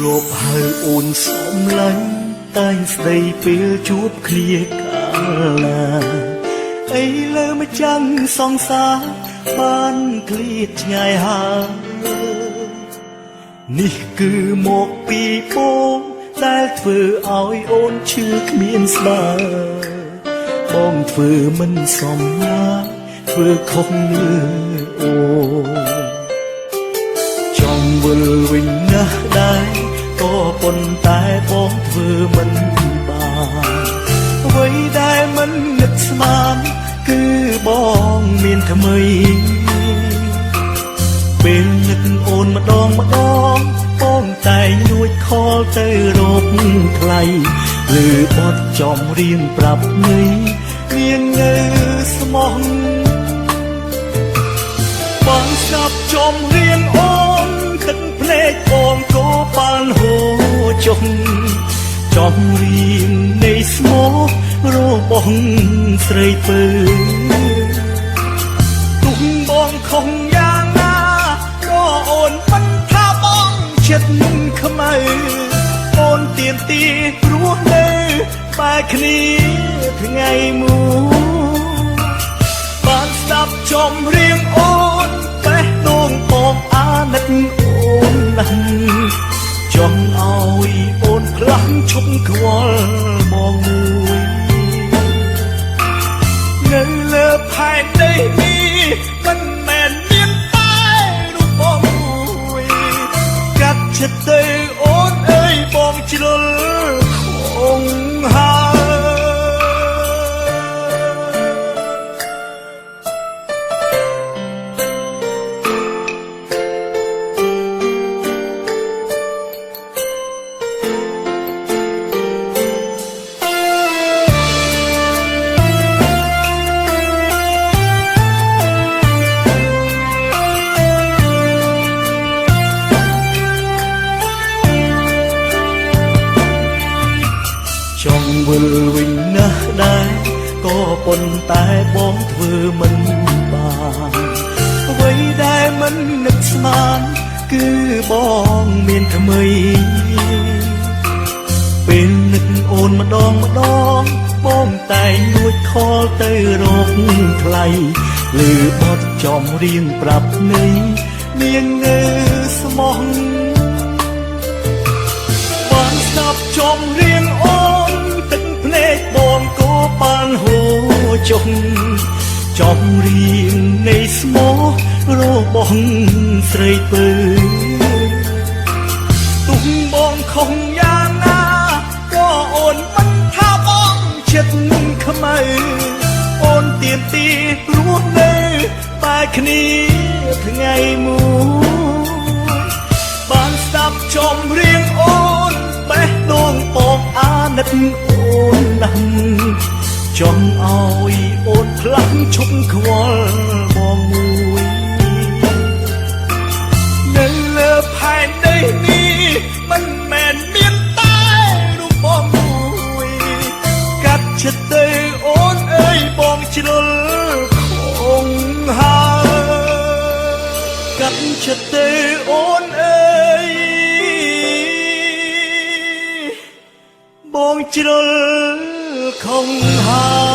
រាប់ហៅអូនសំឡាញ់តែងស្ដីពេលជួបគ្នាកាលណាអីលើមកចាំងសង្សារបានឃ្លាតឆ្ងាយហើយនេះគឺមកពីបងដែលធ្វើឲ្យអូនឈឺគ្មានស្ដាយបងធ្វើមិនសមណាធ្វើខុសលើអូចង់វិលវិញណាស់ដែរក៏ប៉ុន្តែបងធ្វើមិនបានអ្វីដែលមិននឹកស្មានគឺបងមានថ្មីពេលនឹកអូនម្ដងបងតែងនួចខលទៅរកថ្លៃឬបត់ចំរៀងប្រាប់នៃមាននៅស្មោះបងស្ដាប់ចំរៀងអូនគិតភ្នែកបងក៏បានហូរចុះចំរៀងនៃស្មោះរបស់ស្រីពើទុំបងខំយ៉ាងណាក៏អូនមិនថាបងចិត្តខ្មៅអូនទៀមទីព្រោះនៅបែកគ្នាថ្ងៃមួយបានស្ដាប់ចំរៀងអូនបេះដូងបងអាណិតអូនណាស់ចង់ឲ្យអូនផ្លាស់ឈប់ខ្វល់បងមួយនៅលើផែនដីនេះមិនមែនមានតែរូបបងមួយកាត់ចិត្តទៅអូនអើយបងជ្រុលខងហើយចង់វិលវិញណាស់ដែរក៏ប៉ុន្តែបងធ្វើមិនបានអ្វីដែលមិននឹកស្មានគឺបងមានថ្មីពេលនឹកអូនម្ដងបងតែងនួចខលទៅរកថ្លៃឬបត់ចំរៀងប្រាប់នៃមាននៅស្មោះបានស្ដាប់ចំរៀងអូនទឹកភ្នែកបងក៏បានហូរចុះចំរៀងនៃស្មោះរបស់ស្រីពើទុំបងខំយ៉ាងណាក៏អូនមិនថាបងចិត្តខ្មៅអូនទៀមទីព្រោះនៅបែកគ្នាថ្ងៃមួយបានស្ដាប់ចំរៀងអូនបេះដូងបងអាណិតអូនណាស់ចង់ឲ្យអូនផ្លាស់ឈប់ខ្វល់បងមួយនៅលើផែនដីនេះមិនមែនមានតែរូបបងមួយកាត់ចិត្តទៅអូនអើយបងជ្រុលខងហើយកាត់ចិត្តទៅអូនអើយបងជ្រុលខំហើយ